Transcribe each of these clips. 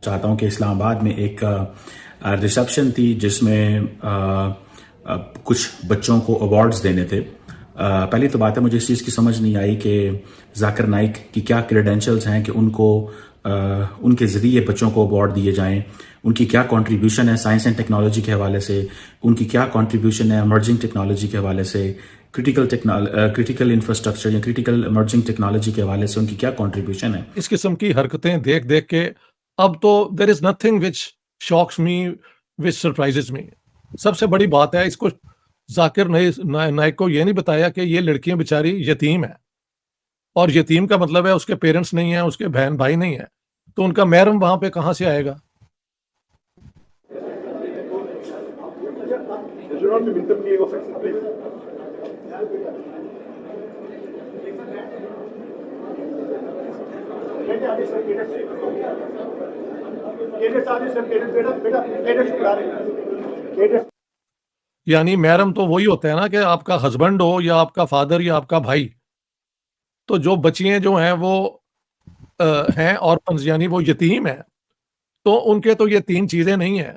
चाहता हूं कि इस्लामाबाद में एक रिसेप्शन थी जिसमें कुछ बच्चों को अवार्ड्स देने थे। पहली तो बात है, मुझे इस चीज़ की समझ नहीं आई कि जाकिर नाइक की क्या क्रेडेंशियल्स हैं कि उनको उनके ज़रिए बच्चों को अवार्ड दिए जाएं। उनकी क्या कंट्रीब्यूशन है साइंस एंड टेक्नोलॉजी के हवाले से, उनकी क्या कंट्रीब्यूशन है इमर्जिंग टेक्नोलॉजी के हवाले से, क्रिटिकल इंफ्रास्ट्रक्चर या क्रिटिकल इमर्जिंग टेक्नोलॉजी के हवाले से उनकी क्या कंट्रीब्यूशन है। इस किस्म की हरकतें देख देख के अब तो there is nothing which shocks me, which surprises me. सबसे बड़ी बात है, इसको जाकिर नाइक को ये नहीं बताया कि ये लड़कियां बेचारी यतीम है, और यतीम का मतलब है उसके पेरेंट्स नहीं है, उसके बहन भाई नहीं है, तो उनका महरम वहां पे कहां से आएगा। यानी महरम तो वही होता है ना कि आपका हस्बैंड हो या आपका फादर या आपका भाई। तो जो बच्चियां जो हैं वो हैं ऑर्फन्स, यानी वो यतीम है, तो उनके तो ये तीन चीजें नहीं है।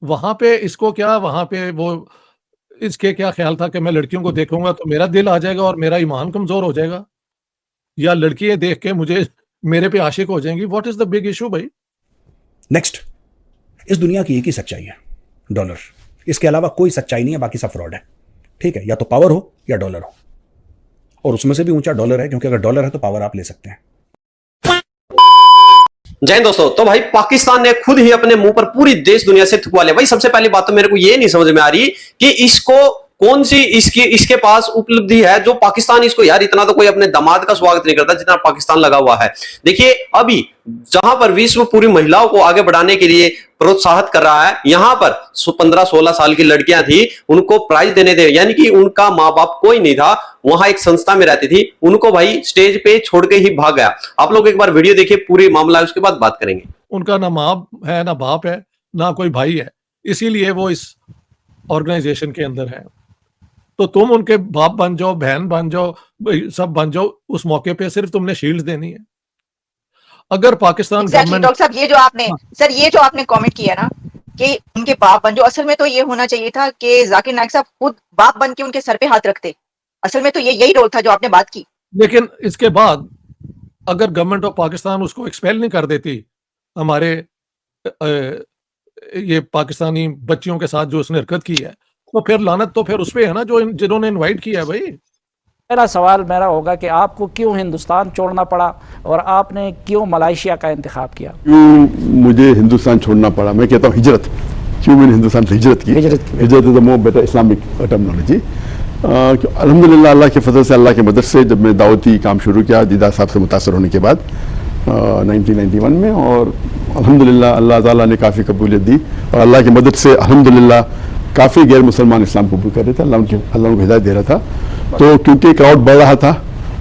वहां पे इसको क्या, वहां पे वो इसके क्या ख्याल था कि मैं लड़कियों को देखूंगा तो मेरा दिल आ जाएगा और मेरा ईमान कमजोर हो जाएगा, या लड़कियां देख के मुझे मेरे पे आशिक हो जाएंगी। What is the big issue भाई। नेक्स्ट, इस दुनिया की एक ही सच्चाई है, डॉलर। इसके अलावा कोई सच्चाई नहीं है, बाकी सब फ्रॉड है। ठीक है, या तो पावर हो या डॉलर हो, और उसमें से भी ऊंचा डॉलर है, क्योंकि अगर डॉलर है तो पावर आप ले सकते हैं। जय हिंद दोस्तों। तो भाई पाकिस्तान ने खुद ही अपने मुंह पर पूरी देश दुनिया से थुकवा लिया। भाई सबसे पहली बात तो मेरे को ये नहीं समझ में आ रही कि इसको कौन सी इसके पास उपलब्धि है जो पाकिस्तान इसको, यार इतना तो कोई अपने दामाद का स्वागत नहीं करता जितना पाकिस्तान लगा हुआ है। देखिए अभी जहां पर विश्व पूरी महिलाओं को आगे बढ़ाने के लिए प्रोत्साहित कर रहा है, यहां पर 15-16 साल की लड़कियां थी, उनको प्राइज देने थे, यानी कि उनका माँ बाप कोई नहीं था, वहां एक संस्था में रहती थी, उनको भाई स्टेज पे छोड़ के ही भाग गया। आप लोग एक बार वीडियो देखिए, पूरी मामला है, उसके बाद बात करेंगे। उनका ना माँ है, ना बाप है, ना कोई भाई है, इसीलिए वो इस ऑर्गेनाइजेशन के अंदर है। तो तुम उनके बाप बन जाओ, बहन बन जाओ, सब बन जाओ, उस मौके पे सिर्फ तुमने शील्ड देनी है। अगर पाकिस्तान गवर्नमेंट डॉक्टर साहब, ये जो आपने सर ये जो आपने कमेंट किया ना कि उनके बाप बन जाओ, असल में तो ये होना चाहिए था कि जाकिर नाइक साहब खुद बाप बन के उनके सर पे हाथ रखते। असल में तो ये यही रोल था जो आपने बात की। लेकिन इसके बाद अगर गवर्नमेंट ऑफ पाकिस्तान उसको एक्सपेल नहीं कर देती, हमारे ये पाकिस्तानी बच्चियों के साथ जो उसने हरकत की है, तो फिर लानत तो फिर उस पे है ना जो जिन्होंने इनवाइट किया है। भाई मेरा सवाल होगा कि आपको क्यों हिंदुस्तान छोड़ना पड़ा और आपने क्यों मलेशिया का इंतखाब किया? क्यों मुझे हिंदुस्तान छोड़ना पड़ा? मैं कहता हूँ हिजरत। क्यों मैंने हिंदुस्तान से हिजरत की? हिजरत is the more better Islamic terminology. अल्हम्दुलिल्लाह अल्लाह के फजल से, अल्लाह की मदद से, जब मैं दावती काम शुरू किया दीदार साहब से मुतासर होने के बाद 1991 में, और अल्हम्दुलिल्लाह अल्लाह ताला ने काफ़ी कबूलियत दी, और अल्लाह की मदद से अल्हम्दुलिल्लाह काफ़ी गैर मुसलमान इस्लाम कबूल कर रहे थे। अल्लाह उनको हिदायत दे रहा था। तो क्योंकि क्राउड बढ़ रहा था,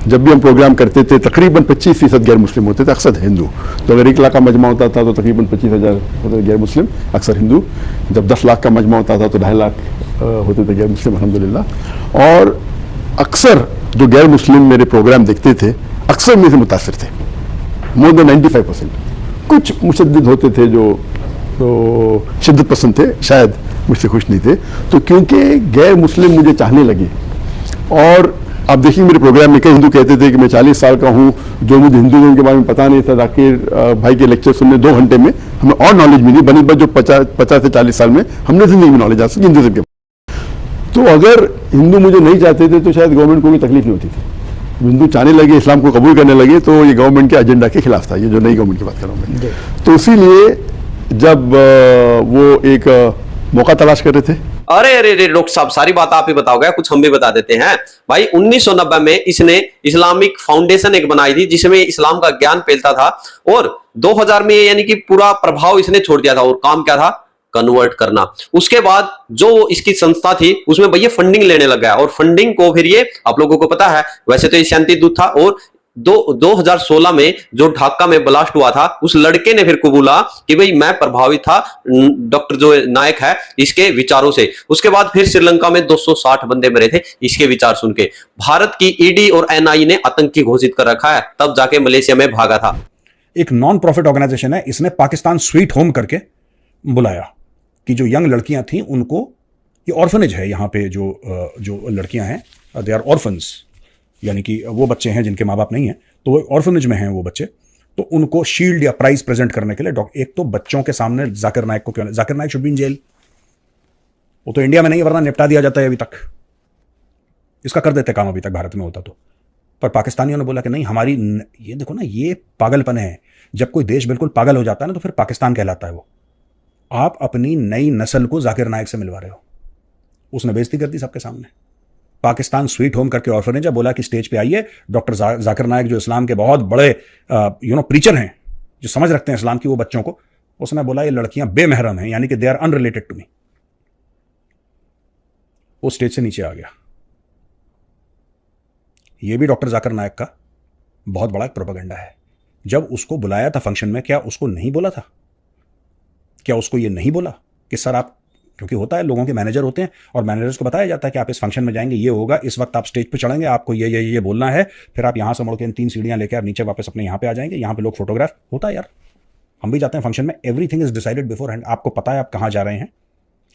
जब भी हम प्रोग्राम करते थे तकरीबन 25% गैर मुस्लिम होते थे, अक्सर हिंदू। तो अगर 1 लाख का मजमा होता था तो तकरीबन 25,000 गैर मुस्लिम, अक्सर हिंदू। जब 10 लाख का मजमा होता था तो 2.5 लाख होते थे गैर मुस्लिम, अल्हम्दुलिल्लाह। और अक्सर जो गैर मुस्लिम मेरे प्रोग्राम देखते थे, अक्सर मेरे से मुतासर थे, मोर देन 95%। कुछ मुशद्दिद होते थे जो तो शिद्दत पसंद थे, शायद मुझसे खुश नहीं थे। तो क्योंकि गैर मुस्लिम मुझे चाहने लगे, और आप देखिए मेरे प्रोग्राम में कई हिंदू कहते थे कि मैं 40 साल का हूँ, जो मुझे हिंदुज़म के बारे में पता नहीं था, जाकिर भाई के लेक्चर सुनने 2 घंटे में हमें और नॉलेज मिली, बनिस्बत जो 50 से 40 साल में हमने जिंदगी में नॉलेज हासिल की हिंदुज़म के। तो अगर हिंदू मुझे नहीं चाहते थे तो शायद गवर्नमेंट को कोई तकलीफ नहीं होती थी। हिंदू चाहने लगे, इस्लाम को कबूल करने लगे, तो ये गवर्नमेंट के एजेंडा के खिलाफ था, ये जो नई गवर्नमेंट की बात कर रहा हूँ मैं। तो इसीलिए जब वो एक मौका तलाश कर रहे थे। अरे अरे अरे डॉक्टर साहब, सारी बात आप ही बताओगे, कुछ हम भी बता देते हैं। भाई 1990 में इसने इस्लामिक फाउंडेशन एक बनाई थी जिसमें इस्लाम का ज्ञान फैलता था, और 2000 में यानी कि पूरा प्रभाव इसने छोड़ दिया था, और काम क्या था? कन्वर्ट करना। उसके बाद जो इसकी संस्था थी उसमें भैया फंडिंग लेने लग गया, और फंडिंग को फिर ये आप लोगों को पता है, वैसे तो ये शांति दूत था, और 2016 में जो ढाका में ब्लास्ट हुआ था, उस लड़के ने फिर कबूला कि भाई मैं प्रभावित था डॉक्टर जो नायक है इसके विचारों से। उसके बाद फिर श्रीलंका में 260 बंदे मरे थे इसके विचार सुन के। भारत की ईडी और एनआई ने आतंकी घोषित कर रखा है, तब जाके मलेशिया में भागा था। एक नॉन प्रॉफिट ऑर्गेनाइजेशन है, इसने पाकिस्तान स्वीट होम करके बुलाया कि जो यंग लड़कियां थी उनको, ये ऑर्फनेज है यहाँ पे, जो लड़कियां हैं दे आर ऑर्फन्स, यानी कि वो बच्चे हैं जिनके माँ बाप नहीं हैं, तो वो ऑर्फनेज में हैं वो बच्चे, तो उनको शील्ड या प्राइज प्रेजेंट करने के लिए एक तो बच्चों के सामने जाकिर नाइक को क्यों, Zakir Naik should be in jail, वो तो इंडिया में नहीं, वरना निपटा दिया जाता है अभी तक, इसका कर देते काम अभी तक भारत में होता तो। पर पाकिस्तानियों ने बोला कि नहीं, हमारी, ये देखो ना, ये पागलपन है। जब कोई देश बिल्कुल पागल हो जाता है ना तो फिर पाकिस्तान कहलाता है वो। आप अपनी नई नस्ल को जाकिर नाइक से मिलवा रहे हो। उसने बेइज्जती कर दी सबके सामने। पाकिस्तान स्वीट होम करके ऑर्फनेज है, बोला कि स्टेज पे आइए, डॉक्टर जाकिर नाइक जो इस्लाम के बहुत बड़े प्रीचर हैं, जो समझ रखते हैं इस्लाम की, वो बच्चों को, उसने बोला ये लड़कियां बेमहरम हैं, यानी कि they are unrelated to me. वो स्टेज से नीचे आ गया। ये भी डॉक्टर जाकिर नाइक का बहुत बड़ा प्रोपेगेंडा है। जब उसको बुलाया था फंक्शन में, क्या उसको नहीं बोला था? क्या उसको ये नहीं बोला कि सर आप, क्योंकि होता है लोगों के मैनेजर होते हैं और मैनेजर्स को बताया जाता है कि आप इस फंक्शन में जाएंगे, ये होगा, इस वक्त आप स्टेज पे चढ़ेंगे, आपको ये बोलना है, फिर आप यहां से मुड़ के इन 3 सीढ़ियां लेकर आप नीचे वापस अपने यहां पे आ जाएंगे, यहां पे लोग फोटोग्राफ, होता है यार, हम भी जाते हैं फंक्शन में, everything is decided before hand, आपको पता है आप कहां जा रहे हैं,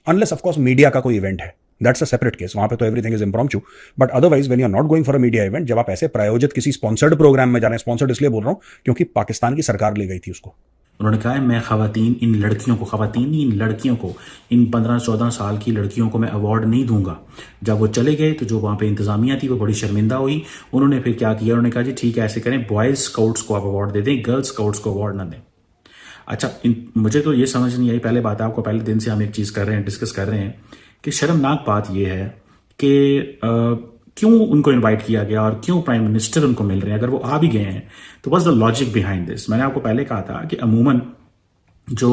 अनलेस ऑफकोर्स मीडिया का कोई इवेंट है, दैट्स अ सेपरेट केस, वहां पे तो everything is impromptu, but otherwise when you are not going for a media event, जब आप ऐसे प्रायोजित किसी स्पॉन्सर्ड प्रोग्राम में जा रहे हैं, स्पॉन्सर्ड इसलिए बोल रहा हूं क्योंकि पाकिस्तान की सरकार ले गई थी उसको। उन्होंने कहा है मैं खवातीन, इन लड़कियों को, खवातीन नहीं, इन लड़कियों को, इन 15-14 साल की लड़कियों को मैं अवार्ड नहीं दूंगा। जब वो चले गए तो जो वहां पे इंतजामिया थी वो बड़ी शर्मिंदा हुई। उन्होंने फिर क्या किया, उन्होंने कहा जी ठीक है ऐसे करें, बॉयज स्काउट्स को आप अवार्ड दे दें, गर्ल्स स्काउट्स को अवार्ड ना दें। अच्छा, मुझे तो ये समझ नहीं आई, पहले बात है, आपको पहले दिन से हम एक चीज कर रहे हैं, डिस्कस कर रहे हैं कि शर्मनाक बात यह है कि क्यों उनको इनवाइट किया गया और क्यों प्राइम मिनिस्टर उनको मिल रहे हैं। अगर वो आ भी गए हैं तो what's the logic behind this. मैंने आपको पहले कहा था कि अमूमन जो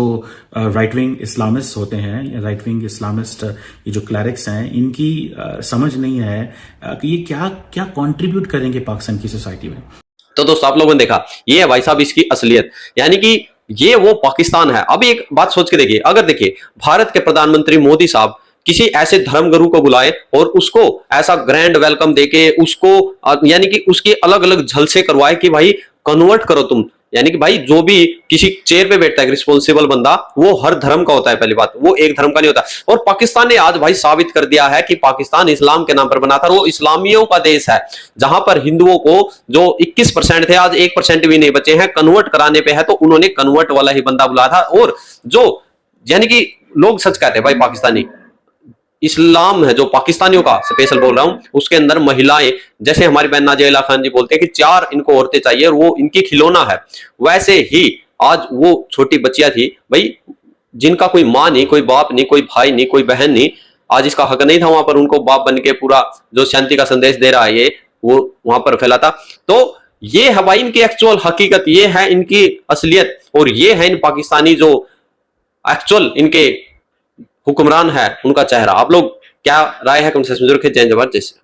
राइट विंग इस्लामिस्ट होते हैं, या राइट विंग इस्लामिस्ट ये जो क्लैरिक्स हैं, इनकी समझ नहीं है कि ये क्या क्या कंट्रीब्यूट करेंगे पाकिस्तान की सोसाइटी में। तो दोस्तों आप लोगों ने देखा, ये है भाई साहब इसकी असलियत, यानी कि ये वो पाकिस्तान है। अभी एक बात सोच के देखिए, अगर देखिए भारत के प्रधानमंत्री मोदी साहब किसी ऐसे धर्मगुरु को बुलाए और उसको ऐसा ग्रैंड वेलकम देके उसको यानी कि उसकी अलग अलग झलसे करवाए कि भाई कन्वर्ट करो तुम, यानी कि भाई जो भी किसी चेयर पे बैठता है रिस्पॉन्सिबल बंदा, वो हर धर्म का होता है, पहली बात, वो एक धर्म का नहीं होता। और पाकिस्तान ने आज भाई साबित कर दिया है कि पाकिस्तान इस्लाम के नाम पर बना था, वो इस्लामियों का देश है, जहां पर हिंदुओं को जो 21% थे आज 1% भी नहीं बचे हैं, कन्वर्ट कराने पे है, तो उन्होंने कन्वर्ट वाला ही बंदा बुलाया था। और जो यानी कि लोग सच कहते हैं भाई, पाकिस्तानी इस्लाम है जो पाकिस्तानियों का, स्पेशल बोल रहा हूं, उसके अंदर महिलाएं, जैसे हमारी बहन नाजिया खान जी बोलते हैं कि 4 इनको औरतें चाहिए और वो इनकी खिलौना है, वैसे ही आज वो छोटी बच्चियां थी भाई, जिनका कोई माँ नहीं, कोई बाप नहीं, कोई भाई नहीं, कोई बहन नहीं, आज इसका हक नहीं था वहां पर उनको बाप बन के पूरा जो शांति का संदेश दे रहा है ये वो वहां पर फैला था। तो ये है भाई इनकी एक्चुअल हकीकत, ये है इनकी असलियत, और ये है इन पाकिस्तानी जो एक्चुअल इनके हुक्मरान है उनका चेहरा। आप लोग क्या राय है कमेंट सेक्शन में जरूर लिखें। जय जवान जय श्री राम।